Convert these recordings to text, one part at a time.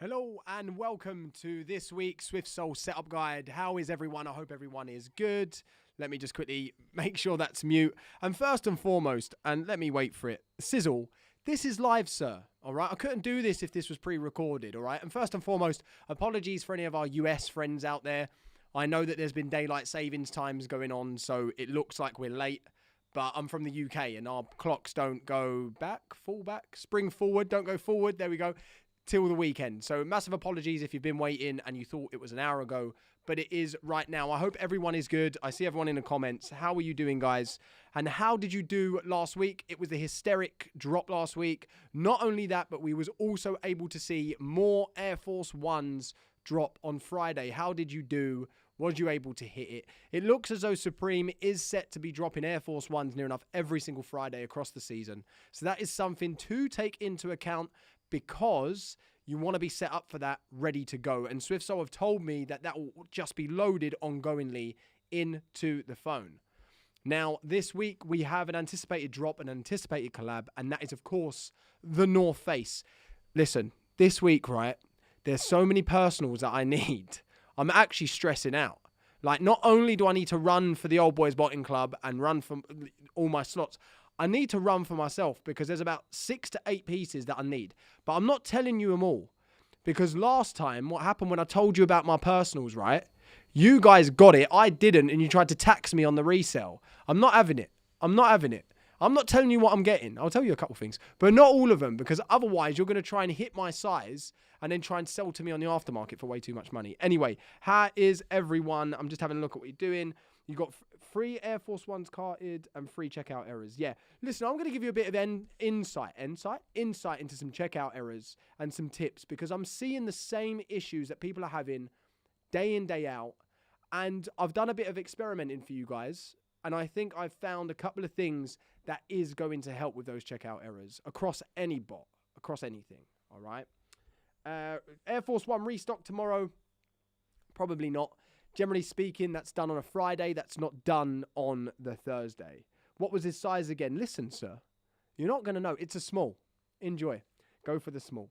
Hello and welcome to this week's SwiftSole setup guide. How is everyone? I hope everyone is good. Let me just quickly make sure that's mute. And first and foremost, and let me wait for it, Sizzle, this is live, sir. All right, I couldn't do this if this was pre-recorded. All right, and first and foremost, apologies for any of our US friends out there. I know that there's been daylight savings times going on, so it looks like we're late. But I'm from the UK and our clocks don't go back, fall back, spring forward, don't go forward. There we go. Till the weekend. So massive apologies if you've been waiting and you thought it was an hour ago, but it is right now. I hope everyone is good. I see everyone in the comments. How are you doing, guys? And how did you do last week? It was the hysteric drop last week. Not only that, but we was also able to see more Air Force Ones drop on Friday. How did you do? Was you able to hit it? It looks as though Supreme is set to be dropping Air Force Ones near enough every single Friday across the season. So that is something to take into account, because you want to be set up for that, ready to go. And SwiftSole have told me that that will just be loaded ongoingly into the phone. Now, this week, we have an anticipated drop, an anticipated collab, and that is, of course, the North Face. Listen, this week, right, there's so many personals that I need. I'm actually stressing out. Like, not only do I need to run for the Old Boys Botting Club and run for all my slots, I need to run for myself because there's about 6 to 8 pieces that I need. But I'm not telling you them all. Because last time, what happened when I told you about my personals, right? You guys got it. I didn't. And you tried to tax me on the resale. I'm not having it. I'm not having it. I'm not telling you what I'm getting. I'll tell you a couple things. But not all of them. Because otherwise, you're going to try and hit my size and then try and sell to me on the aftermarket for way too much money. Anyway, how is everyone? I'm just having a look at what you're doing. You got free Air Force Ones carted and free checkout errors. Yeah. Listen, I'm going to give you a bit of insight into some checkout errors and some tips, because I'm seeing the same issues that people are having day in, day out. And I've done a bit of experimenting for you guys. And I think I've found a couple of things that is going to help with those checkout errors across any bot, across anything. All right. Air Force One restock tomorrow? Probably not. Generally speaking, that's done on a Friday. That's not done on the Thursday. What was his size again? Listen, sir, you're not going to know. It's a small. Enjoy. Go for the small.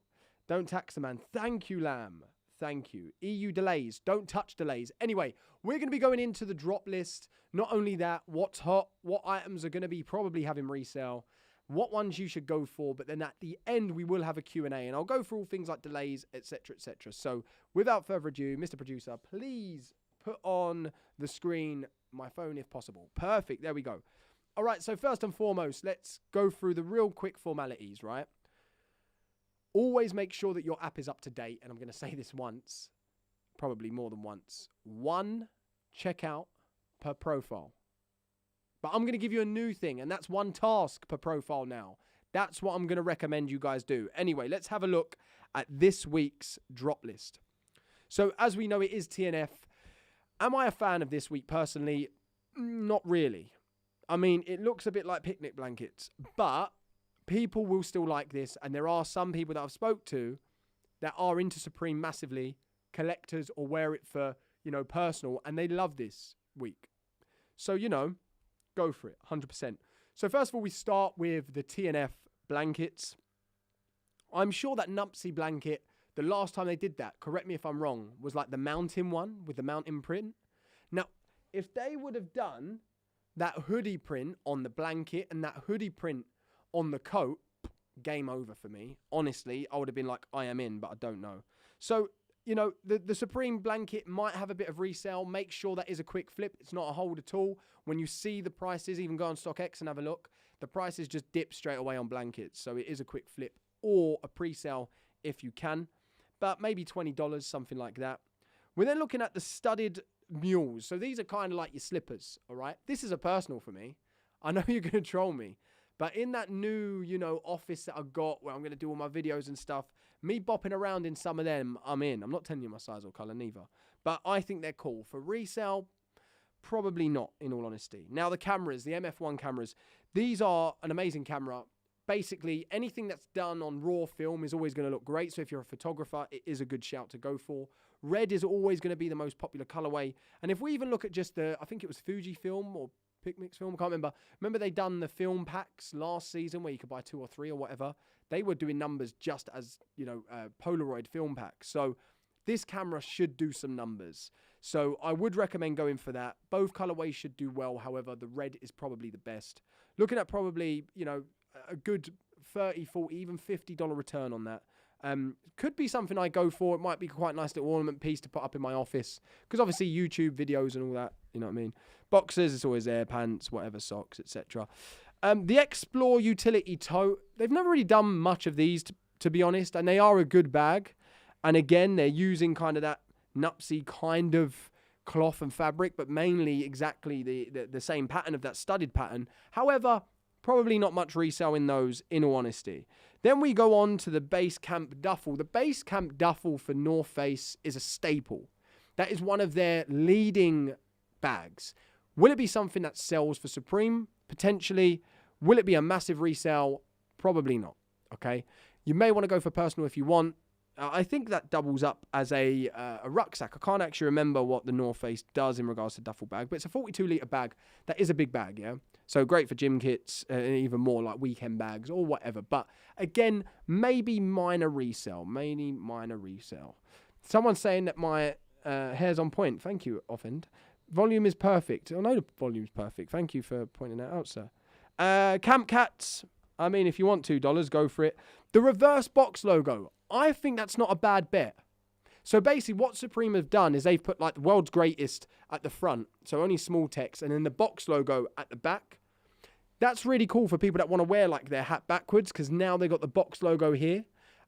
Don't tax the man. Thank you, Lamb. Thank you. EU delays. Don't touch delays. Anyway, we're going to be going into the drop list. Not only that, what's hot, what items are going to be probably having resale, what ones you should go for, but then at the end, we will have a Q&A, and I'll go through all things like delays, etc., etc. So without further ado, Mr. Producer, please put on the screen my phone if possible. Perfect. There we go. All right. So first and foremost, let's go through the real quick formalities, right? Always make sure that your app is up to date. And I'm going to say this once, probably more than once. 1 checkout per profile. But I'm going to give you a new thing, and that's 1 task per profile now. That's what I'm going to recommend you guys do. Anyway, let's have a look at this week's drop list. So as we know, it is TNF. Am I a fan of this week personally? Not really. I mean, it looks a bit like picnic blankets, but people will still like this. And there are some people that I've spoke to that are into Supreme massively, collectors, or wear it for, personal, and they love this week. So, go for it, 100%. So first of all, we start with the TNF blankets. I'm sure that Nupsy blanket, the last time they did that, correct me if I'm wrong, was like the mountain one with the mountain print. Now, if they would have done that hoodie print on the blanket and that hoodie print on the coat, game over for me. Honestly, I would have been like, I am in, but I don't know. So, the Supreme blanket might have a bit of resale. Make sure that is a quick flip. It's not a hold at all. When you see the prices, even go on StockX and have a look. The prices just dip straight away on blankets. So it is a quick flip or a pre-sale if you can. But maybe $20, something like that. We're then looking at the studded mules. So these are kind of like your slippers, all right? This is a personal for me. I know you're going to troll me. But in that new, office that I got where I'm going to do all my videos and stuff, me bopping around in some of them, I'm in. I'm not telling you my size or colour neither. But I think they're cool. For resale, probably not, in all honesty. Now, the cameras, the MF1 cameras, these are an amazing camera. Basically, anything that's done on raw film is always going to look great. So if you're a photographer, it is a good shout to go for. Red is always going to be the most popular colorway. And if we even look at just I think it was Fujifilm or Picnics film, I can't remember. Remember they done the film packs last season where you could buy 2 or 3 or whatever? They were doing numbers just as, Polaroid film packs. So this camera should do some numbers. So I would recommend going for that. Both colorways should do well. However, the red is probably the best. Looking at probably, a good 30, 40, even $50 return on that. Could be something I go for. It might be quite a nice little ornament piece to put up in my office. Because obviously YouTube videos and all that, you know what I mean? Boxers, it's always there, pants, whatever, socks, etc. The Explore Utility Tote, they've never really done much of these, to be honest. And they are a good bag. And again, they're using kind of that nupsy kind of cloth and fabric, but mainly exactly the same pattern of that studded pattern. However, probably not much resale in those, in all honesty. Then we go on to the Base Camp Duffel. The Base Camp Duffel for North Face is a staple. That is one of their leading bags. Will it be something that sells for Supreme? Potentially. Will it be a massive resale? Probably not. Okay. You may want to go for personal if you want. I think that doubles up as a rucksack. I can't actually remember what the North Face does in regards to duffel bag, but it's a 42-litre bag. That is a big bag, yeah? So great for gym kits and even more like weekend bags or whatever. But again, maybe minor resale. Maybe minor resale. Someone's saying that my hair's on point. Thank you, Offend. Volume is perfect. I know the volume's perfect. Thank you for pointing that out, sir. Camp Cats. I mean, if you want $2, go for it. The reverse box logo. I think that's not a bad bet. So basically what Supreme have done is they've put like the world's greatest at the front. So only small text. And then the box logo at the back. That's really cool for people that want to wear like their hat backwards. Because now they've got the box logo here.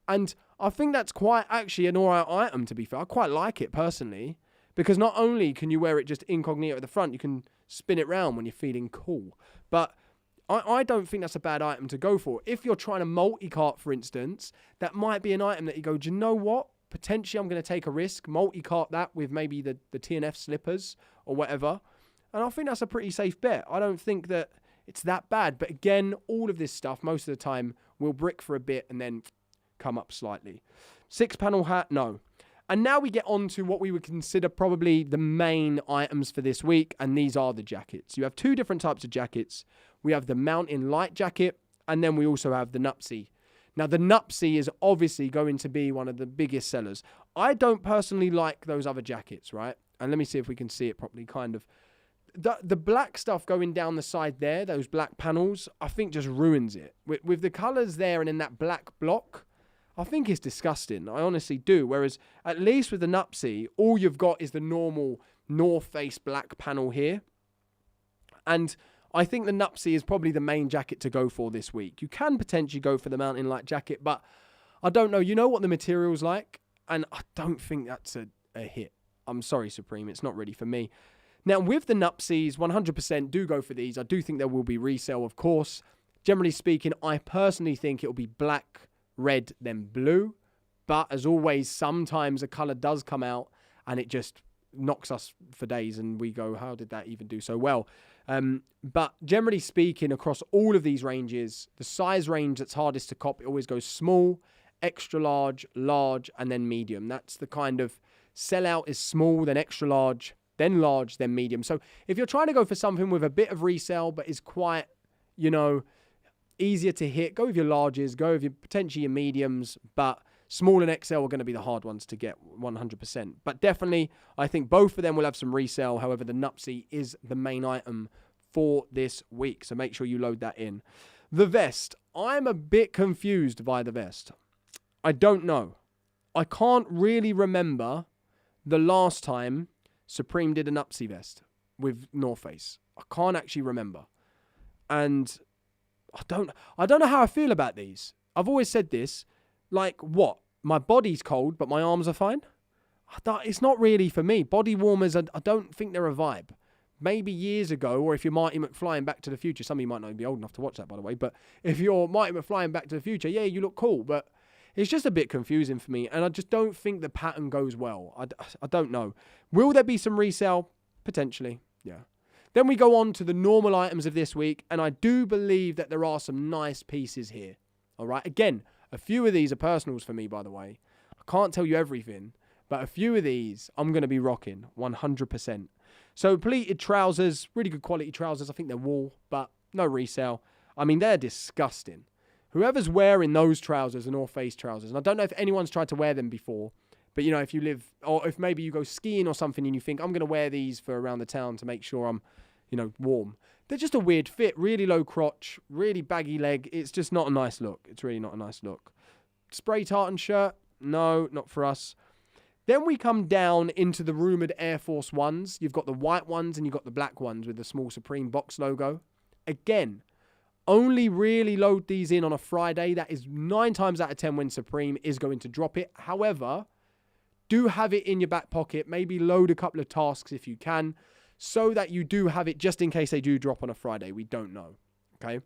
And I think that's quite actually an alright item, to be fair. I quite like it personally. Because not only can you wear it just incognito at the front. You can spin it round when you're feeling cool. But I don't think that's a bad item to go for. If you're trying to multi-cart, for instance, that might be an item that you go, do you know what? Potentially I'm going to take a risk, multi-cart that with maybe the TNF slippers or whatever. And I think that's a pretty safe bet. I don't think that it's that bad. But again, all of this stuff, most of the time, will brick for a bit and then come up slightly. 6-panel hat, no. And now we get on to what we would consider probably the main items for this week. And these are the jackets. You have 2 different types of jackets. We have the Mountain Light jacket, and then we also have the Nupsy. Now, the Nupsy is obviously going to be one of the biggest sellers. I don't personally like those other jackets, right? And let me see if we can see it properly, kind of. The black stuff going down the side there, those black panels, I think just ruins it. With the colours there and in that black block, I think it's disgusting. I honestly do. Whereas, at least with the Nupsy, all you've got is the normal North Face black panel here. And I think the Nupsy is probably the main jacket to go for this week. You can potentially go for the Mountain Light jacket, but I don't know. You know what the material's like, and I don't think that's a hit. I'm sorry, Supreme. It's not really for me. Now, with the Nupsies, 100% do go for these. I do think there will be resale, of course. Generally speaking, I personally think it will be black, red, then blue. But as always, sometimes a colour does come out, and it just knocks us for days, and we go, how did that even do so well? But generally speaking, across all of these ranges, the size range that's hardest to cop, it always goes small, extra large, large, and then medium. That's the kind of sellout is small, then extra large, then medium. So if you're trying to go for something with a bit of resale, but is quite, easier to hit, go with your larges, go with potentially your mediums, but small and XL are going to be the hard ones to get 100%. But definitely, I think both of them will have some resale. However, the Nupsy is the main item for this week. So make sure you load that in. The vest. I'm a bit confused by the vest. I don't know. I can't really remember the last time Supreme did a Nupsy vest with North Face. I can't actually remember. And I don't know how I feel about these. I've always said this. Like, what? My body's cold, but my arms are fine? It's not really for me. Body warmers, I don't think they're a vibe. Maybe years ago, or if you're Marty McFly in Back to the Future, some of you might not be old enough to watch that, by the way, but if you're Marty McFly in Back to the Future, yeah, you look cool, but it's just a bit confusing for me, and I just don't think the pattern goes well. I don't know. Will there be some resale? Potentially, yeah. Then we go on to the normal items of this week, and I do believe that there are some nice pieces here. All right, again, a few of these are personals for me, by the way. I can't tell you everything, but a few of these I'm going to be rocking 100%. So pleated trousers, really good quality trousers. I think they're wool, but no resale. I mean, they're disgusting. Whoever's wearing those trousers are North Face trousers, and I don't know if anyone's tried to wear them before, but, you know, if you live, or if maybe you go skiing or something and you think, I'm going to wear these for around the town to make sure I'm, you know, warm. They're just a weird fit, really low crotch, really baggy leg. It's just not a nice look. It's really not a nice look. Spray tartan shirt? No, not for us. Then we come down into the rumoured Air Force Ones. You've got the white ones and you've got the black ones with the small Supreme box logo. Again, only really load these in on a Friday. That is 9 times out of 10 when Supreme is going to drop it. However, do have it in your back pocket. Maybe load a couple of tasks if you can, so that you do have it just in case they do drop on a Friday. We don't know. Okay.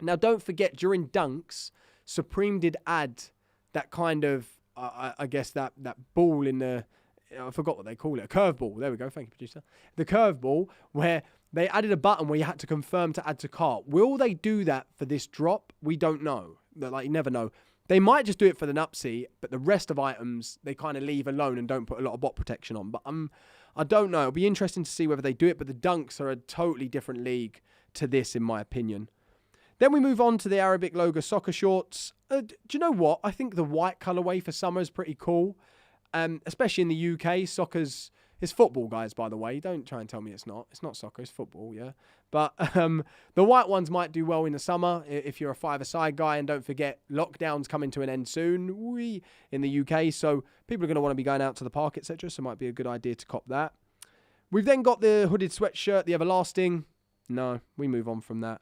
Now, don't forget, during Dunks, Supreme did add that kind of, I guess, that ball in the, I forgot what they call it, a curveball. There we go. Thank you, producer. The curveball, where they added a button where you had to confirm to add to cart. Will they do that for this drop? We don't know. Like, you never know. They might just do it for the Nupsy, but the rest of items, they kind of leave alone and don't put a lot of bot protection on. But I don't know. It'll be interesting to see whether they do it, but the Dunks are a totally different league to this, in my opinion. Then we move on to the Arabic logo soccer shorts. Do you know what? I think the white colourway for summer is pretty cool, especially in the UK. Soccer's... It's football, guys, by the way. Don't try and tell me it's not. It's not soccer. It's football, yeah. But the white ones might do well in the summer if you're a five-a-side guy. And don't forget, lockdown's coming to an end soon in the UK. So people are going to want to be going out to the park, etc. So it might be a good idea to cop that. We've then got the hooded sweatshirt, the Everlasting. No, we move on from that.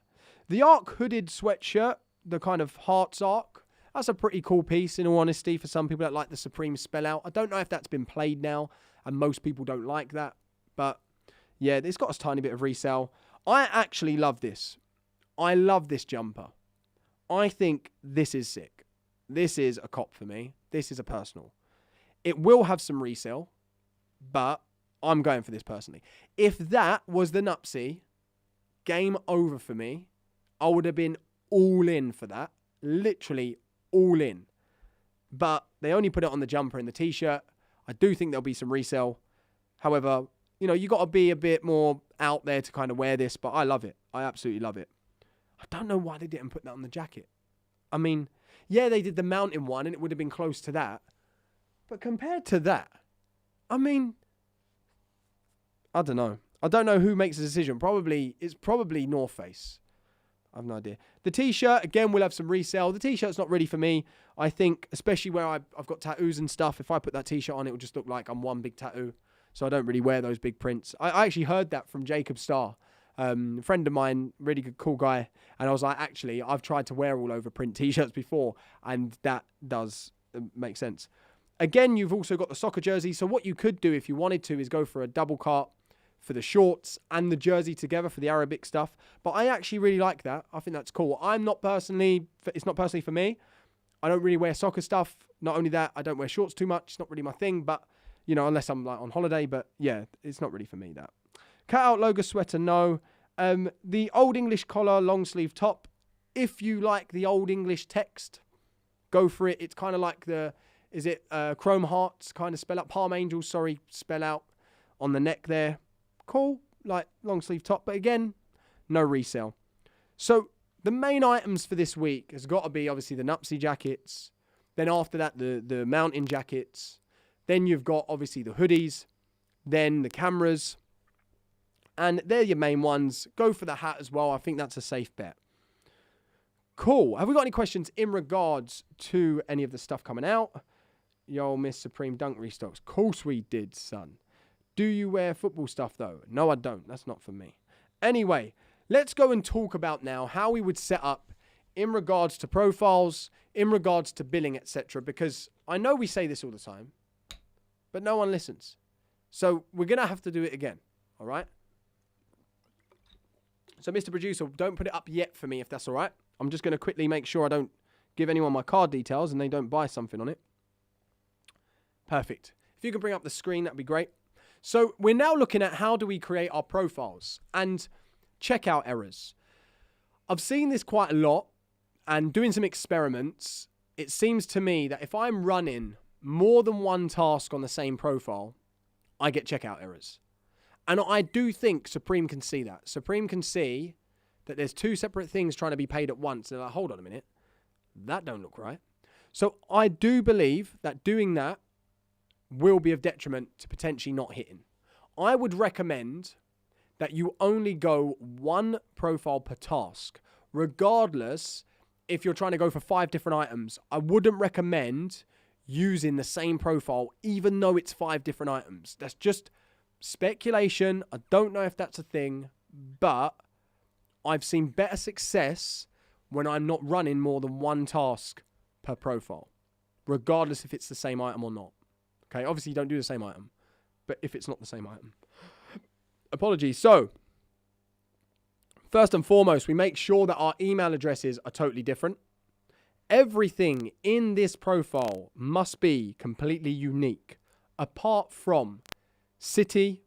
The Arc hooded sweatshirt, the kind of Hearts Arc. That's a pretty cool piece, in all honesty, for some people that like the Supreme spell out. I don't know if that's been played now, and most people don't like that. But, yeah, it's got a tiny bit of resale. I actually love this. I love this jumper. I think this is sick. This is a cop for me. This is a personal. It will have some resale, but I'm going for this personally. If that was the Nupsy, game over for me. I would have been all in for that. Literally all in. But they only put it on the jumper and the t-shirt. I do think there'll be some resale. However, you know, you got to be a bit more out there to kind of wear this, but I love it. I absolutely love it. I don't know why they didn't put that on the jacket. I mean, yeah, they did the mountain one and it would have been close to that. But compared to that, I mean, I don't know. I don't know who makes the decision. It's probably North Face. I have no idea. The t-shirt, again, will have some resale. The t-shirt's not really for me. I think, especially where I've got tattoos and stuff, if I put that t-shirt on, it will just look like I'm one big tattoo. So I don't really wear those big prints. I actually heard that from Jacob Starr, a friend of mine, really good, cool guy. And I was like, actually, I've tried to wear all over print t-shirts before, and that does make sense. Again, you've also got the soccer jersey. So what you could do if you wanted to is go for a double cart for the shorts and the jersey together for the Arabic stuff. But I actually really like that. I think that's cool. It's not personally for me. I don't really wear soccer stuff. Not only that, I don't wear shorts too much. It's not really my thing, but, you know, unless I'm like on holiday. But yeah, it's not really for me, that. Cutout logo sweater, no. The Old English collar, long sleeve top. If you like the Old English text, go for it. It's kind of like Chrome Hearts kind of spell out, Palm Angels, spell out on the neck there. Cool, like long sleeve top, but again, no resale. So the main items for this week has got to be obviously the Nupsy jackets. Then after that, the mountain jackets. Then you've got obviously the hoodies. Then the cameras. And they're your main ones. Go for the hat as well. I think that's a safe bet. Cool. Have we got any questions in regards to any of the stuff coming out? Yo, Miss Supreme Dunk restocks. Of course we did, son. Do you wear football stuff, though? No, I don't. That's not for me. Anyway, let's go and talk about now how we would set up in regards to profiles, in regards to billing, etc. Because I know we say this all the time, but no one listens. So we're going to have to do it again, all right? So, Mr. Producer, don't put it up yet for me, if that's all right. I'm just going to quickly make sure I don't give anyone my card details and they don't buy something on it. Perfect. If you can bring up the screen, that'd be great. So we're now looking at how do we create our profiles and checkout errors. I've seen this quite a lot, and doing some experiments, it seems to me that if I'm running more than one task on the same profile, I get checkout errors. And I do think Supreme can see that. Supreme can see that there's two separate things trying to be paid at once. And they're like, hold on a minute. That don't look right. So I do believe that doing that will be of detriment to potentially not hitting. I would recommend that you only go one profile per task, regardless if you're trying to go for 5 different items. I wouldn't recommend using the same profile, even though it's 5 different items. That's just speculation. I don't know if that's a thing, but I've seen better success when I'm not running more than one task per profile, regardless if it's the same item or not. Okay, obviously you don't do the same item, but if it's not the same item. Apologies. So, first and foremost, we make sure that our email addresses are totally different. Everything in this profile must be completely unique, apart from city,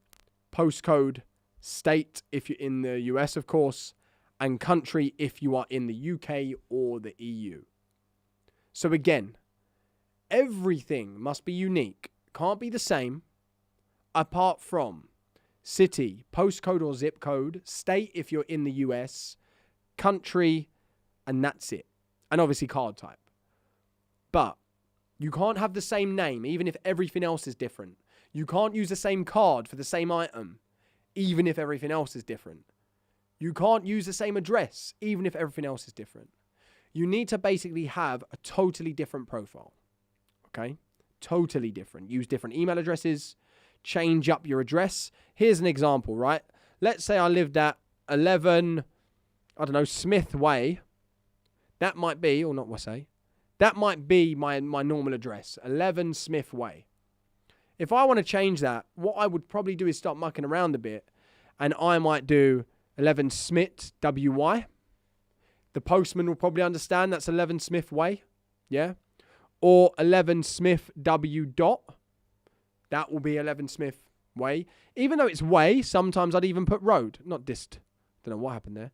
postcode, state if you're in the US, of course, and country if you are in the UK or the EU. So again, everything must be unique. Can't be the same, apart from city, postcode or zip code, state if you're in the US, country, and that's it. And obviously card type. But you can't have the same name, even if everything else is different. You can't use the same card for the same item, even if everything else is different. You can't use the same address, even if everything else is different. You need to basically have a totally different profile. Okay? Totally different. Use different email addresses. Change up your address. Here's an example, right? Let's say I lived at 11, Smith Way. That might be, or not say, that might be my normal address, 11 Smith Way. If I want to change that, what I would probably do is start mucking around a bit, and I might do 11 Smith WY. The postman will probably understand that's 11 Smith Way, yeah? Or 11 Smith W dot. That will be 11 Smith Way. Even though it's way, sometimes I'd even put road, not dist. Don't know what happened there.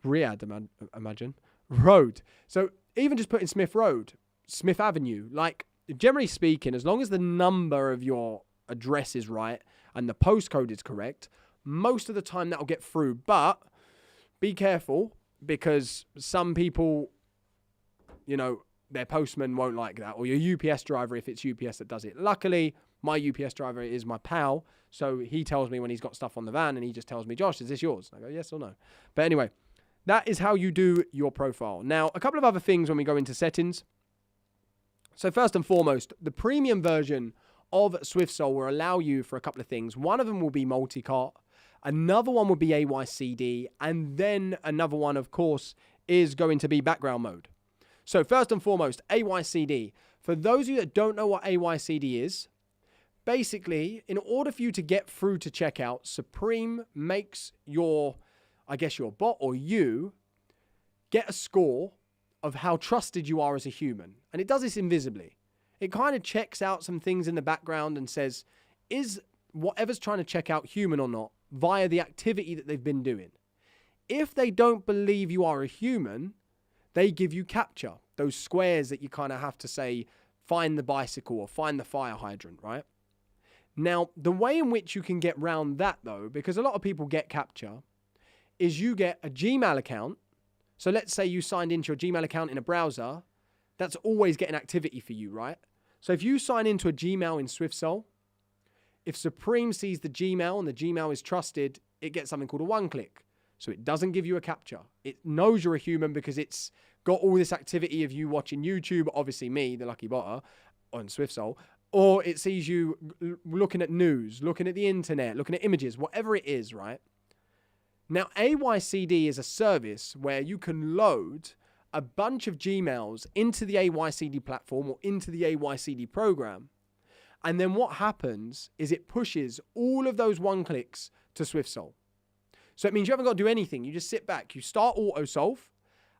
Riyadh, imagine. Road. So even just putting Smith Road, Smith Avenue, like generally speaking, as long as the number of your address is right and the postcode is correct, most of the time that'll get through. But be careful, because some people, their postman won't like that, or your UPS driver if it's UPS that does it. Luckily, my UPS driver is my pal, so he tells me when he's got stuff on the van, and he just tells me, Josh, is this yours? And I go, yes or no. But anyway, that is how you do your profile. Now, a couple of other things when we go into settings. So first and foremost, the premium version of SwiftSole will allow you for a couple of things. One of them will be multi-cart. Another one will be AYCD. And then another one, of course, is going to be background mode. So first and foremost, AYCD. For those of you that don't know what AYCD is, basically, in order for you to get through to checkout, Supreme makes your bot or you get a score of how trusted you are as a human. And it does this invisibly. It kind of checks out some things in the background and says, is whatever's trying to check out human or not via the activity that they've been doing. If they don't believe you are a human, they give you captcha, those squares that you kind of have to say, find the bicycle or find the fire hydrant, right? Now, the way in which you can get round that, though, because a lot of people get captcha, is you get a Gmail account. So let's say you signed into your Gmail account in a browser. That's always getting activity for you, right? So if you sign into a Gmail in SwiftSole, if Supreme sees the Gmail and the Gmail is trusted, it gets something called a one-click. So it doesn't give you a captcha. It knows you're a human because it's got all this activity of you watching YouTube, obviously me, the LuckyBotter, on SwiftSole, or it sees you looking at news, looking at the internet, looking at images, whatever it is, right? Now, AYCD is a service where you can load a bunch of Gmails into the AYCD platform or into the AYCD program. And then what happens is it pushes all of those one-clicks to SwiftSole. So it means you haven't got to do anything. You just sit back, you start AutoSolve,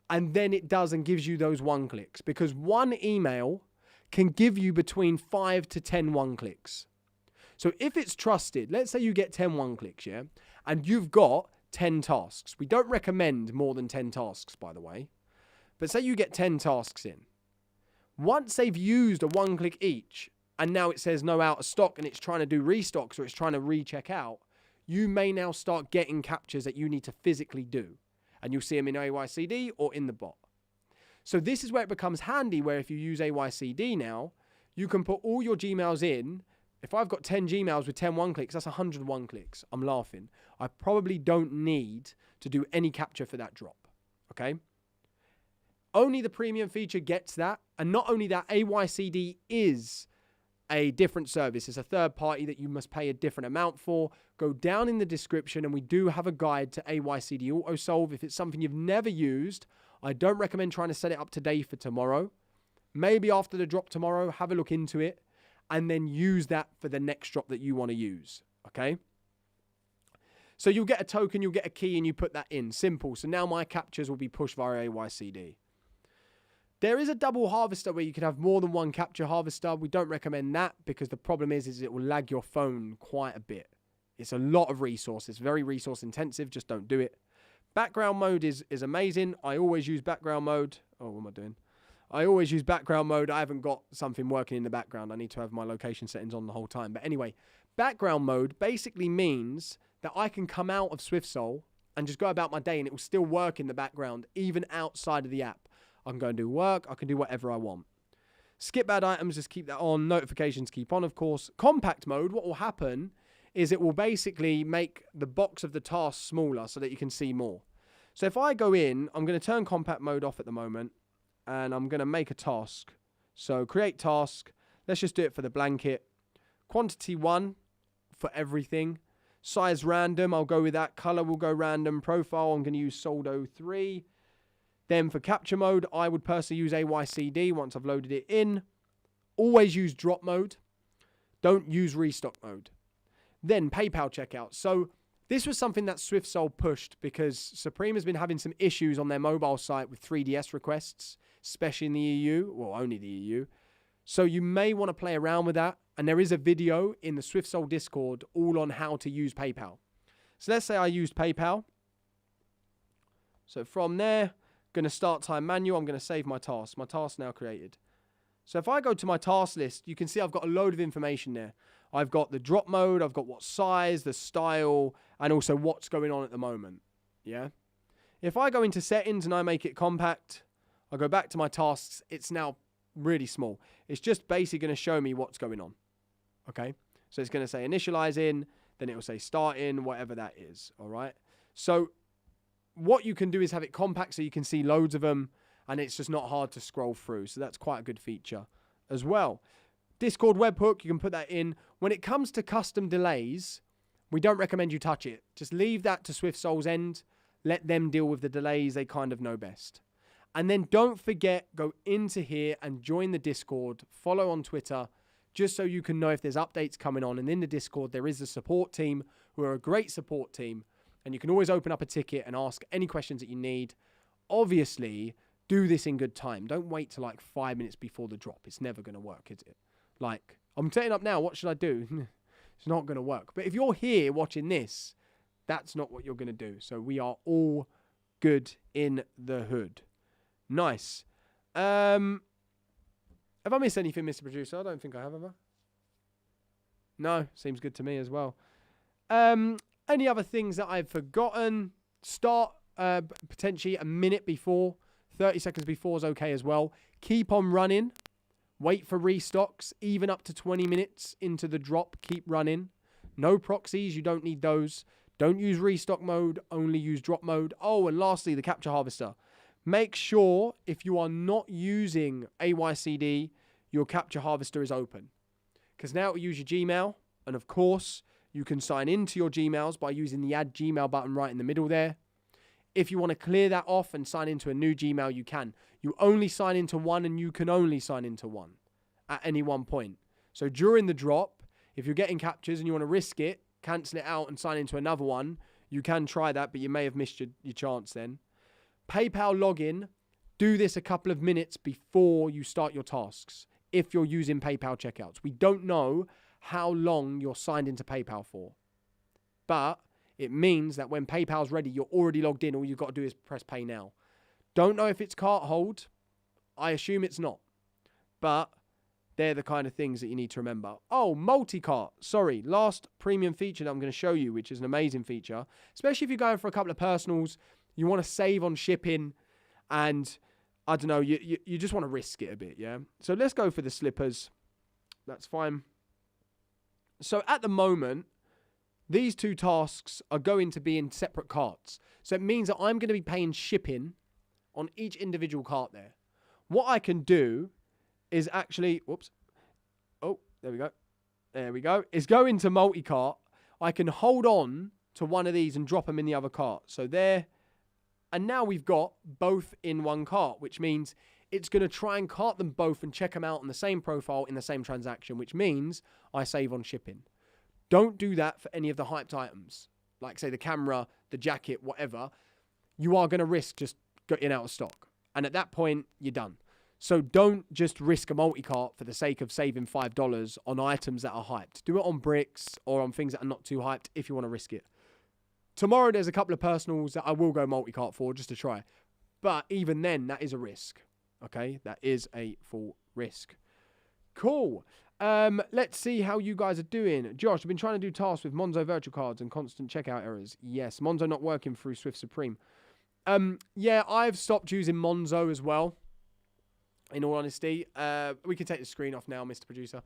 and then it does and gives you those one-clicks. Because one email can give you between 5 to 10 one-clicks. So if it's trusted, let's say you get 10 one-clicks, yeah? And you've got 10 tasks. We don't recommend more than 10 tasks, by the way. But say you get 10 tasks in. Once they've used a one-click each, and now it says no out of stock, and it's trying to do restocks or it's trying to recheck out, you may now start getting captures that you need to physically do. And you'll see them in AYCD or in the bot. So this is where it becomes handy, where if you use AYCD now, you can put all your Gmails in. If I've got 10 Gmails with 10 one-clicks, that's 101 clicks. I'm laughing. I probably don't need to do any capture for that drop, okay? Only the premium feature gets that. And not only that, AYCD is a different service. It's a third party that you must pay a different amount for. Go down in the description and we do have a guide to AYCD Autosolve. If it's something you've never used, I don't recommend trying to set it up today for tomorrow. Maybe after the drop tomorrow, have a look into it and then use that for the next drop that you want to use, okay? So you'll get a token, you'll get a key, and you put that in. Simple. So now my captures will be pushed via AYCD. There is a double harvester where you can have more than one capture harvester. We don't recommend that because the problem is it will lag your phone quite a bit. It's a lot of resources, very resource intensive. Just don't do it. Background mode is amazing. I always use background mode. Oh, what am I doing? I always use background mode. I haven't got something working in the background. I need to have my location settings on the whole time. But anyway, background mode basically means that I can come out of SwiftSole and just go about my day and it will still work in the background, even outside of the app. I can go and do work. I can do whatever I want. Skip bad items, just keep that on. Notifications keep on, of course. Compact mode, what will happen is it will basically make the box of the task smaller so that you can see more. So if I go in, I'm going to turn compact mode off at the moment and I'm going to make a task. So create task. Let's just do it for the blanket. Quantity 1 for everything. Size random, I'll go with that. Color will go random. Profile, I'm going to use Soldo 3. Then for capture mode, I would personally use AYCD once I've loaded it in. Always use drop mode. Don't use restock mode. Then PayPal checkout. So this was something that SwiftSole pushed because Supreme has been having some issues on their mobile site with 3DS requests, especially in the EU. Well, only the EU. So you may want to play around with that. And there is a video in the SwiftSole Discord all on how to use PayPal. So let's say I used PayPal. So from there, going to start time manual. I'm going to save my task. My task now created. So if I go to my task list, you can see I've got a load of information there. I've got the drop mode. I've got what size, the style, and also what's going on at the moment. Yeah. If I go into settings and I make it compact, I go back to my tasks. It's now really small. It's just basically going to show me what's going on. Okay. So it's going to say initialize in, then it will say start in, whatever that is. All right. So what you can do is have it compact so you can see loads of them and it's just not hard to scroll through. So that's quite a good feature as well. Discord webhook, you can put that in. When it comes to custom delays, we don't recommend you touch it. Just leave that to SwiftSole's end. Let them deal with the delays. They kind of know best. And then don't forget, go into here and join the Discord. Follow on Twitter, just so you can know if there's updates coming on. And in the Discord, there is a support team who are a great support team. And you can always open up a ticket and ask any questions that you need. Obviously, do this in good time. Don't wait till like 5 minutes before the drop. It's never going to work, is it? Like, I'm setting up now. What should I do? It's not going to work. But if you're here watching this, that's not what you're going to do. So we are all good in the hood. Nice. Have I missed anything, Mr. Producer? I don't think I have I? No, seems good to me as well. Any other things that I've forgotten? Start potentially a minute before. 30 seconds before is okay as well. Keep on running. Wait for restocks. Even up to 20 minutes into the drop. Keep running. No proxies. You don't need those. Don't use restock mode. Only use drop mode. Oh, and lastly, the capture harvester. Make sure if you are not using AYCD, your capture harvester is open. Because now it will use your Gmail. And of course, you can sign into your Gmails by using the Add Gmail button right in the middle there. If you want to clear that off and sign into a new Gmail, you can. You only sign into one and you can only sign into one at any one point. So during the drop, if you're getting captures and you want to risk it, cancel it out and sign into another one, you can try that, but you may have missed your chance then. PayPal login, do this a couple of minutes before you start your tasks if you're using PayPal checkouts. We don't know how long you're signed into PayPal for. But it means that when PayPal's ready, you're already logged in. All you've got to do is press pay now. Don't know if it's cart hold. I assume it's not. But They're the kind of things that you need to remember. Oh, multi-cart. Sorry, last premium feature that I'm going to show you, which is an amazing feature. Especially if you're going for a couple of personals, you want to save on shipping, and I don't know, you just want to risk it a bit, yeah? So let's go for the slippers. That's fine. So at the moment, these two tasks are going to be in separate carts. So it means that I'm going to be paying shipping on each individual cart there. What I can do is actually, whoops. Oh, there we go. There we go. Is go into multi-cart. I can hold on to one of these and drop them in the other cart. So there. And now we've got both in one cart, which means it's going to try and cart them both and check them out on the same profile in the same transaction, which means I save on shipping. Don't do that for any of the hyped items. Like, say, the camera, the jacket, whatever. You are going to risk just getting out of stock. And at that point, you're done. So don't just risk a multi-cart for the sake of saving $5 on items that are hyped. Do it on bricks or on things that are not too hyped if you want to risk it. Tomorrow, there's a couple of personals that I will go multi-cart for just to try. But even then, that is a risk. Okay? That is a full risk. Cool. Let's see how you guys are doing. Josh, I've been trying to do tasks with Monzo virtual cards and constant checkout errors. Yes, Monzo not working through Swift Supreme. Yeah, I've stopped using Monzo as well. In all honesty. We can take the screen off now, Mr. Producer.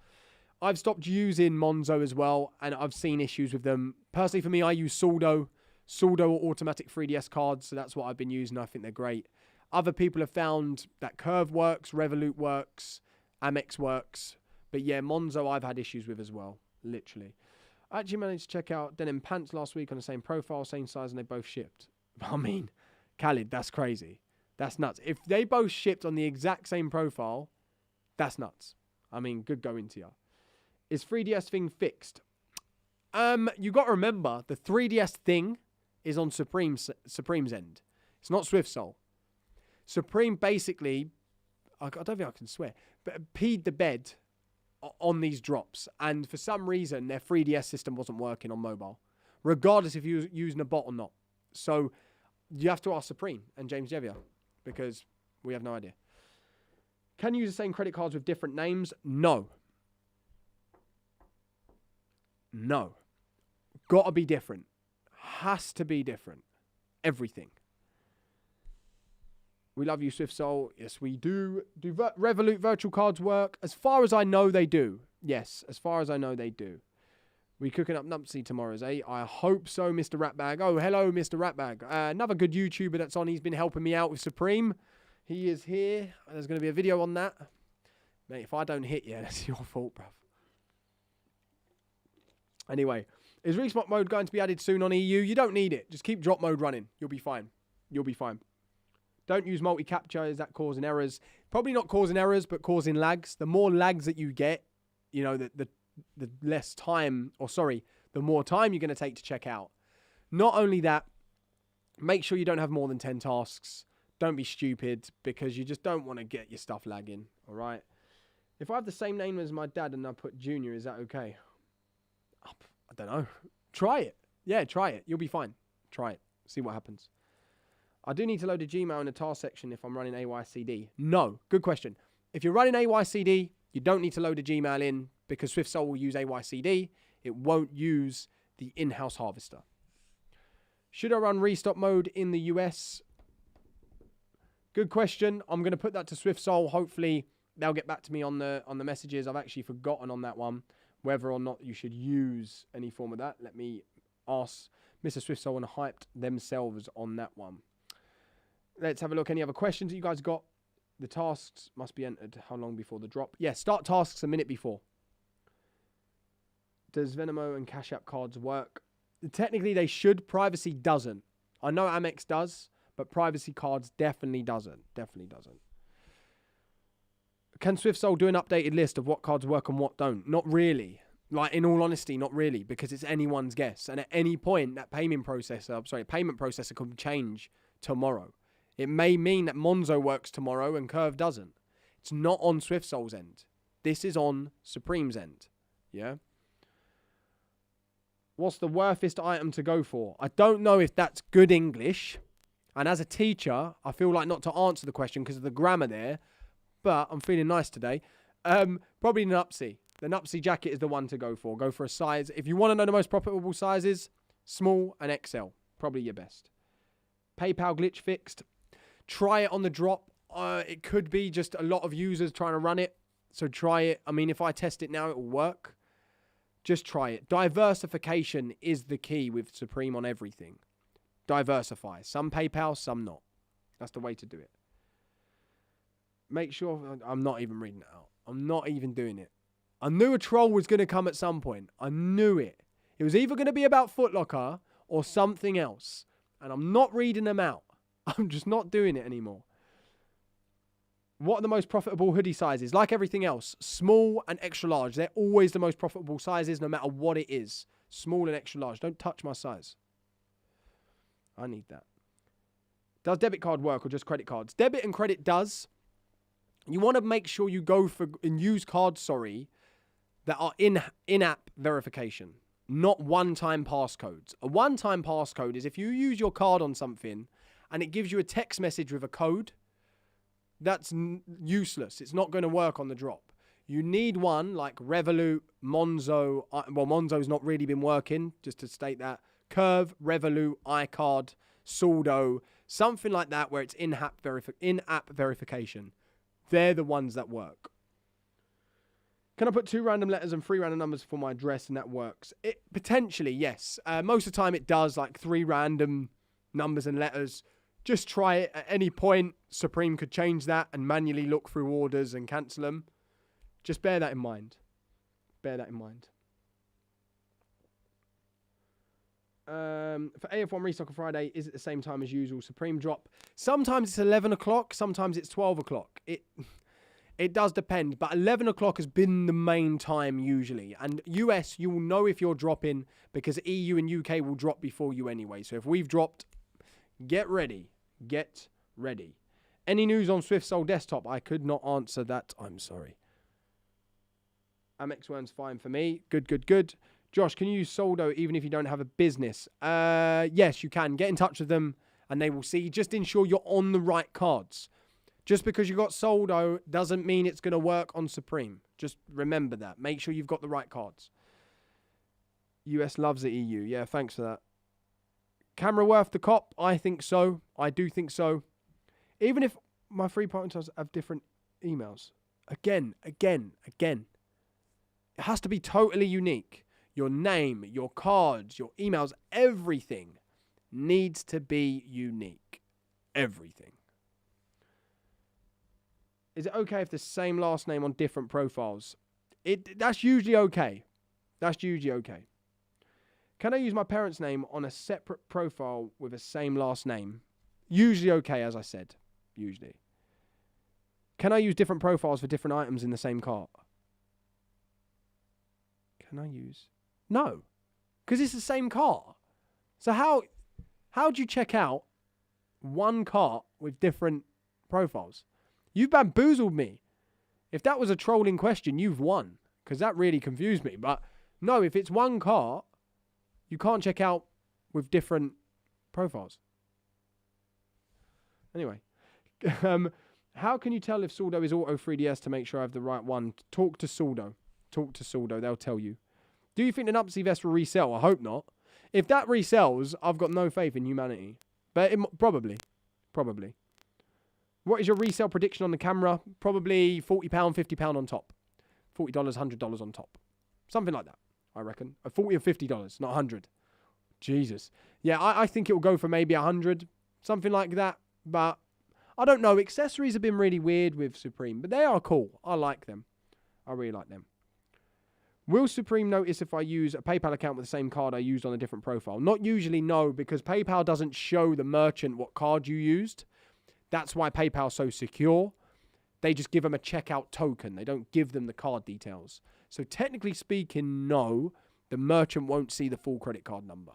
I've stopped using Monzo as well, and I've seen issues with them. Personally, for me, I use Soldo or automatic 3DS cards, so that's what I've been using. I think they're great. Other people have found that Curve works, Revolut works, Amex works. But yeah, Monzo I've had issues with as well, literally. I actually managed to check out denim pants last week on the same profile, same size, and they both shipped. I mean, Khalid, that's crazy. That's nuts. If they both shipped on the exact same profile, that's nuts. I mean, good going to you. Is 3DS thing fixed? You got to remember, the 3DS thing is on Supreme's end. It's not SwiftSole. Supreme basically, I don't think I can swear, but peed the bed on these drops. And for some reason, their 3DS system wasn't working on mobile, regardless if you were using a bot or not. So you have to ask Supreme and James Jevier, because we have no idea. Can you use the same credit cards with different names? No. No. Gotta be different. Has to be different. Everything. We love you, SwiftSole. Yes, we do. Do Revolut virtual cards work? As far as I know, they do. Yes, as far as I know, they do. We cooking up numpsy tomorrow, eh? I hope so, Mr. Ratbag. Oh, hello, Mr. Ratbag. Another good YouTuber that's on. He's been helping me out with Supreme. He is here. There's going to be a video on that. Mate, if I don't hit you, that's your fault, bruv. Anyway, is respot mode going to be added soon on EU? You don't need it. Just keep drop mode running. You'll be fine. You'll be fine. Don't use multi-capture. Is that causing errors? Probably not causing errors, but causing lags. The more lags that you get, you know, the less time, or sorry, the more time you're going to take to check out. Not only that, make sure you don't have more than 10 tasks. Don't be stupid, because you just don't want to get your stuff lagging, all right? If I have the same name as my dad and I put Junior, is that okay? I don't know. Try it. Yeah, try it. You'll be fine. Try it. See what happens. I do need to load a Gmail in the task section if I'm running AYCD. No. Good question. If you're running AYCD, you don't need to load a Gmail in, because SwiftSole will use AYCD. It won't use the in-house harvester. Should I run restock mode in the US? Good question. I'm going to put that to SwiftSole. Hopefully, they'll get back to me on the messages. I've actually forgotten on that one whether or not you should use any form of that. Let me ask Mr. SwiftSole and hyped themselves on that one. Let's have a look. Any other questions that you guys got? The tasks must be entered. How long before the drop? Yeah, start tasks a minute before. Does Venmo and Cash App cards work? Technically, they should. Privacy doesn't. I know Amex does, but Privacy cards definitely doesn't. Definitely doesn't. Can SwiftSole do an updated list of what cards work and what don't? Not really. Like, in all honesty, not really, because it's anyone's guess. And at any point, that payment processor could change tomorrow. It may mean that Monzo works tomorrow and Curve doesn't. It's not on SwiftSole's end. This is on Supreme's end. Yeah? What's the worthest item to go for? I don't know if that's good English. And as a teacher, I feel like not to answer the question because of the grammar there. But I'm feeling nice today. Probably Nupsy. The Nupsy jacket is the one to go for. Go for a size. If you want to know the most profitable sizes, small and XL. Probably your best. PayPal glitch fixed. Try it on the drop. It could be just a lot of users trying to run it. So try it. I mean, if I test it now, it will work. Just try it. Diversification is the key with Supreme on everything. Diversify. Some PayPal, some not. That's the way to do it. Make sure... I'm not even reading it out. I'm not even doing it. I knew a troll was going to come at some point. I knew it. It was either going to be about Foot Locker or something else. And I'm not reading them out. I'm just not doing it anymore. What are the most profitable hoodie sizes? Like everything else, small and extra large. They're always the most profitable sizes no matter what it is. Small and extra large. Don't touch my size. I need that. Does debit card work or just credit cards? Debit and credit does. You want to make sure you go for and use cards, that are in-app verification, not one-time passcodes. A one-time passcode is if you use your card on something and it gives you a text message with a code, that's useless. It's not going to work on the drop. You need one like Revolut, Monzo. Well, Monzo's not really been working, just to state that. Curve, Revolut, iCard, Soldo, something like that where it's in-app verification. They're the ones that work. Can I put 2 random letters and 3 random numbers for my address and that works? It potentially, yes. Most of the time it does, like 3 random numbers and letters. Just try it at any point. Supreme could change that and manually look through orders and cancel them. Just bear that in mind. Bear that in mind. For AF1 Restock on Friday, is it the same time as usual? Supreme drop. Sometimes it's 11 o'clock. Sometimes it's 12 o'clock. It does depend. But 11 o'clock has been the main time usually. And US, you will know if you're dropping because EU and UK will drop before you anyway. So if we've dropped, get ready. Get ready. Any news on SwiftSole desktop? I could not answer that. I'm sorry. Amex one's fine for me. Good, good, good. Josh, can you use Soldo even if you don't have a business? Yes, you can. Get in touch with them and they will see. Just ensure you're on the right cards. Just because you got Soldo doesn't mean it's going to work on Supreme. Just remember that. Make sure you've got the right cards. US loves the EU. Yeah, thanks for that. Camera worth the cop? I think so. I do think so. Even if my 3 partners have different emails. Again. It has to be totally unique. Your name, your cards, your emails, everything needs to be unique. Everything. Is it okay if the same last name on different profiles? That's usually okay. That's usually okay. Can I use my parents' name on a separate profile with the same last name? Usually okay, as I said. Usually. Can I use different profiles for different items in the same cart? Can I use... No. Because it's the same cart. So how do you check out one cart with different profiles? You've bamboozled me. If that was a trolling question, you've won. Because that really confused me. But no, if it's one cart, you can't check out with different profiles. Anyway. How can you tell if Soldo is Auto 3DS to make sure I have the right one? Talk to Soldo. Talk to Soldo. They'll tell you. Do you think the Nupsy vest will resell? I hope not. If that resells, I've got no faith in humanity. But probably. What is your resale prediction on the camera? Probably £40, £50 on top. $40, $100 on top. Something like that, I reckon. $40 or $50, not 100. Jesus. Yeah, I think it will go for maybe 100. Something like that. But I don't know. Accessories have been really weird with Supreme. But they are cool. I like them. I really like them. Will Supreme notice if I use a PayPal account with the same card I used on a different profile? Not usually, no, because PayPal doesn't show the merchant what card you used. That's why PayPal's so secure. They just give them a checkout token. They don't give them the card details. So technically speaking, no, the merchant won't see the full credit card number.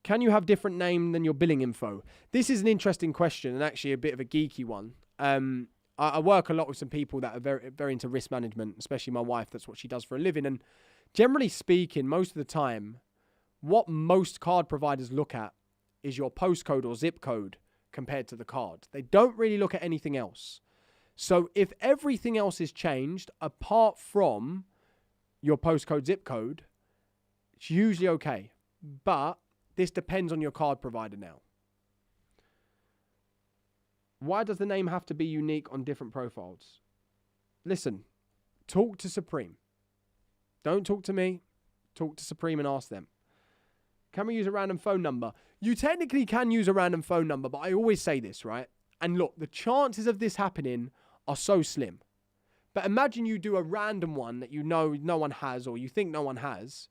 Can you have different name than your billing info? This is an interesting question and actually a bit of a geeky one. I work a lot with some people that are very, very into risk management, especially my wife. That's what she does for a living. And generally speaking, most of the time, what most card providers look at is your postcode or zip code compared to the card. They don't really look at anything else. So if everything else is changed, apart from your postcode, zip code, it's usually okay. But this depends on your card provider now. Why does the name have to be unique on different profiles? Listen, talk to Supreme. Don't talk to me. Talk to Supreme and ask them. Can we use a random phone number? You technically can use a random phone number, but I always say this, right? And look, the chances of this happening are so slim. But imagine you do a random one that you know no one has or you think no one has,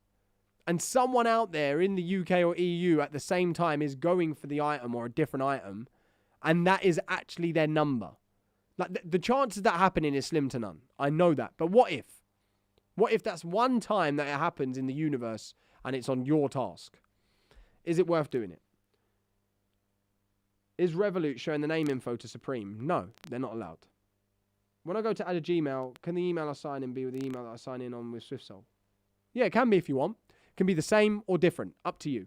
and someone out there in the UK or EU at the same time is going for the item or a different item, and that is actually their number. Like the chances of that happening is slim to none. I know that. But what if? What if that's one time that it happens in the universe and it's on your task? Is it worth doing it? Is Revolut showing the name info to Supreme? No, they're not allowed. When I go to add a Gmail, can the email I sign in be with the email that I sign in on with SwiftSole? Yeah, it can be if you want. It can be the same or different. Up to you.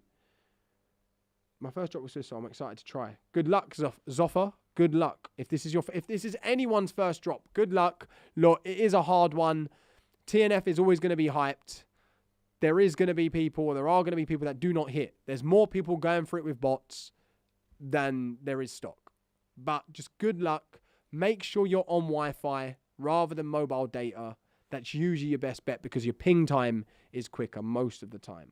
My first drop with SwiftSole, I'm excited to try. Good luck, Zoffa. Good luck. If this is anyone's first drop, good luck. Look, it is a hard one. TNF is always going to be hyped. There are going to be people that do not hit. There's more people going for it with bots than there is stock. But just good luck. Make sure you're on Wi-Fi rather than mobile data. That's usually your best bet because your ping time is quicker most of the time.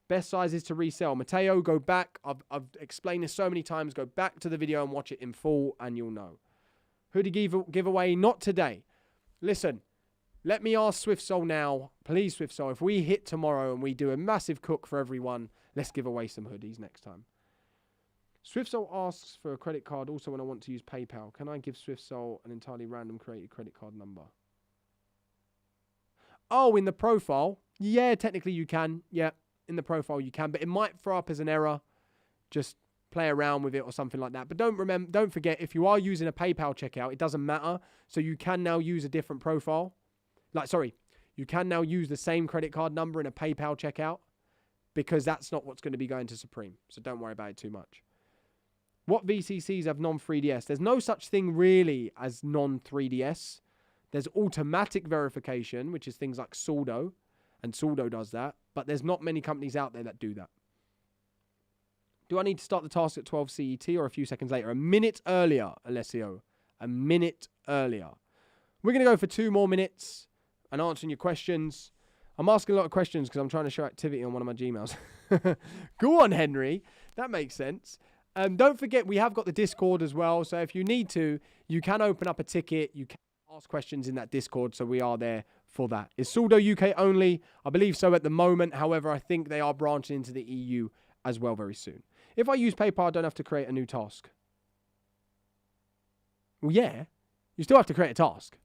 Best sizes to resell. Mateo, go back. I've explained this so many times. Go back to the video and watch it in full and you'll know. Hoodie giveaway, not today. Listen, let me ask SwiftSole now. Please, SwiftSole, if we hit tomorrow and we do a massive cook for everyone, let's give away some hoodies next time. SwiftSole asks for a credit card also when I want to use PayPal. Can I give SwiftSole an entirely random created credit card number? Oh, in the profile? Yeah, technically you can. Yeah, in the profile you can. But it might throw up as an error. Just play around with it or something like that. But don't forget, if you are using a PayPal checkout, it doesn't matter. So you can now use a different profile. You can now use the same credit card number in a PayPal checkout because that's not what's going to be going to Supreme. So don't worry about it too much. What VCCs have non-3DS? There's no such thing really as non-3DS. There's automatic verification, which is things like Soldo, and Soldo does that. But there's not many companies out there that do that. Do I need to start the task at 12 CET or a few seconds later? A minute earlier, Alessio. A minute earlier. We're going to go for 2 more minutes and answering your questions. I'm asking a lot of questions because I'm trying to show activity on one of my Gmails. Go on, Henry. That makes sense. Don't forget, we have got the Discord as well. So if you need to, you can open up a ticket. You can ask questions in that Discord. So we are there for that. Is Soldo UK only? I believe so at the moment. However, I think they are branching into the EU as well very soon. If I use PayPal, I don't have to create a new task. Well, yeah. You still have to create a task.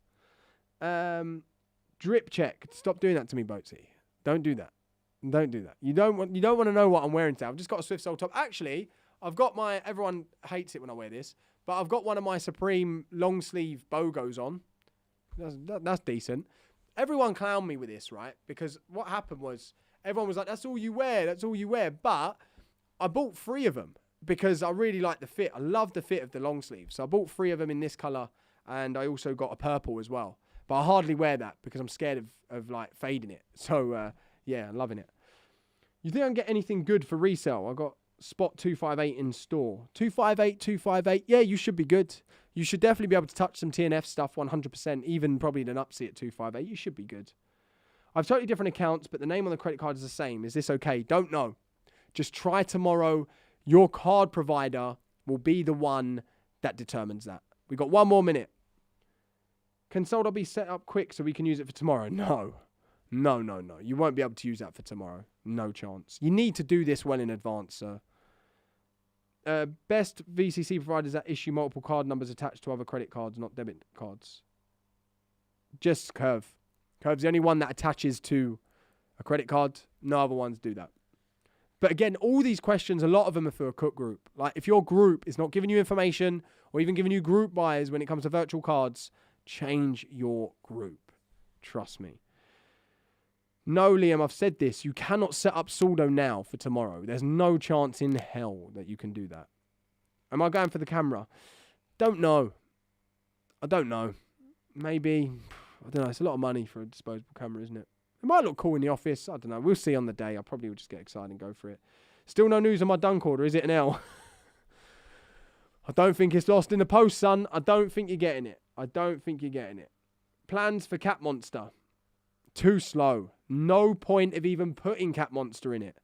Drip check. Stop doing that to me, Boatsy. Don't do that. Don't do that. You don't want to know what I'm wearing today. I've just got a SwiftSole top. Actually, I've got my... Everyone hates it when I wear this. But I've got one of my Supreme long sleeve BOGOs on. That's decent. Everyone clowned me with this, right? Because what happened was... Everyone was like, that's all you wear. That's all you wear. But I bought 3 of them. Because I really like the fit. I love the fit of the long sleeve. So I bought 3 of them in this colour. And I also got a purple as well. But I hardly wear that because I'm scared of like fading it. So, yeah, I'm loving it. You think I can get anything good for resale? I got spot 258 in store. 258. Yeah, you should be good. You should definitely be able to touch some TNF stuff 100%. Even probably an Upsy at 258. You should be good. I've totally different accounts, but the name on the credit card is the same. Is this okay? Don't know. Just try tomorrow. Your card provider will be the one that determines that. We got 1 more minute. Can Soldo be set up quick so we can use it for tomorrow? No. You won't be able to use that for tomorrow. No chance. You need to do this well in advance, sir. Best VCC providers that issue multiple card numbers attached to other credit cards, not debit cards. Just Curve. Curve's the only one that attaches to a credit card. No other ones do that. But again, all these questions, a lot of them are for a cook group. Like if your group is not giving you information or even giving you group buys when it comes to virtual cards, change your group. Trust me. No, Liam, I've said this. You cannot set up Soldo now for tomorrow. There's no chance in hell that you can do that. Am I going for the camera? Don't know. I don't know. Maybe, I don't know. It's a lot of money for a disposable camera, isn't it? It might look cool in the office. I don't know. We'll see on the day. I probably will just get excited and go for it. Still no news on my dunk order. Is it an L? I don't think it's lost in the post, son. I don't think you're getting it. I don't think you're getting it. Plans for Cat Monster. Too slow. No point of even putting Cat Monster in it.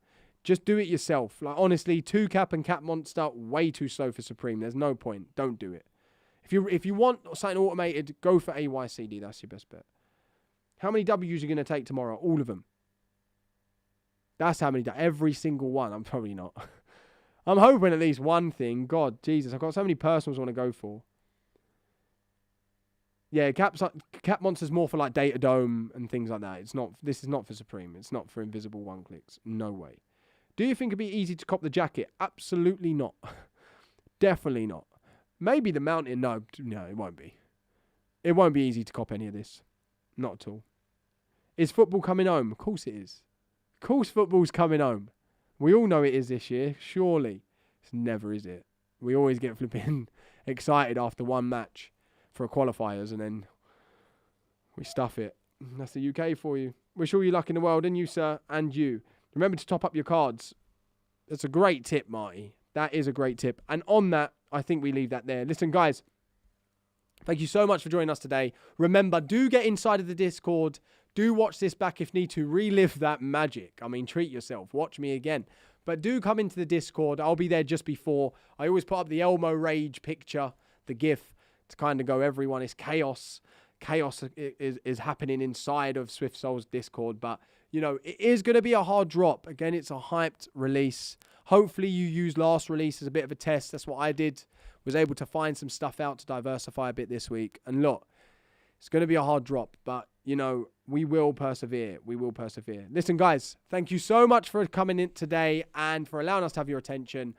Just do it yourself. Like, honestly, 2Cap and Cat Monster, way too slow for Supreme. There's no point. Don't do it. If you want something automated, go for AYCD. That's your best bet. How many W's are you going to take tomorrow? All of them. That's how many. Every single one. I'm probably not. I'm hoping at least one thing. God, Jesus. I've got so many personals I want to go for. Yeah, Cat Monster's more for like Data Dome and things like that. This is not for Supreme. It's not for invisible one clicks. No way. Do you think it'd be easy to cop the jacket? Absolutely not. Definitely not. Maybe the mountain. No, it won't be. It won't be easy to cop any of this. Not at all. Is football coming home? Of course it is. Of course football's coming home. We all know it is this year. Surely. It's never, is it? We always get flipping excited after one match for qualifiers and then we stuff it. That's the UK for you. Wish all you luck in the world, and you, sir, and you. Remember to top up your cards. That's a great tip, Marty. That is a great tip. And on that, I think we leave that there. Listen, guys, thank you so much for joining us today. Remember, do get inside of the Discord. Do watch this back if need to. Relive that magic. I mean, treat yourself. Watch me again. But do come into the Discord. I'll be there just before. I always put up the Elmo Rage picture, the GIF, to kind of go, everyone, it's chaos. Chaos is happening inside of SwiftSole's Discord. But, you know, it is going to be a hard drop. Again, it's a hyped release. Hopefully you use last release as a bit of a test. That's what I did. Was able to find some stuff out to diversify a bit this week. And look, it's going to be a hard drop. But, you know, we will persevere. We will persevere. Listen, guys, thank you so much for coming in today and for allowing us to have your attention.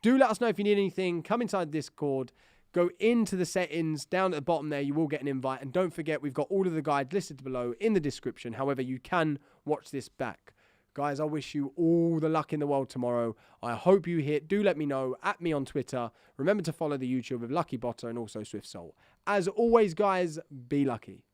Do let us know if you need anything. Come inside Discord. Go into the settings. Down at the bottom there, you will get an invite. And don't forget, we've got all of the guides listed below in the description. However, you can watch this back. Guys, I wish you all the luck in the world tomorrow. I hope you hit. Do let me know. At me on Twitter. Remember to follow the YouTube of LuckyBotter and also SwiftSole. As always, guys, be lucky.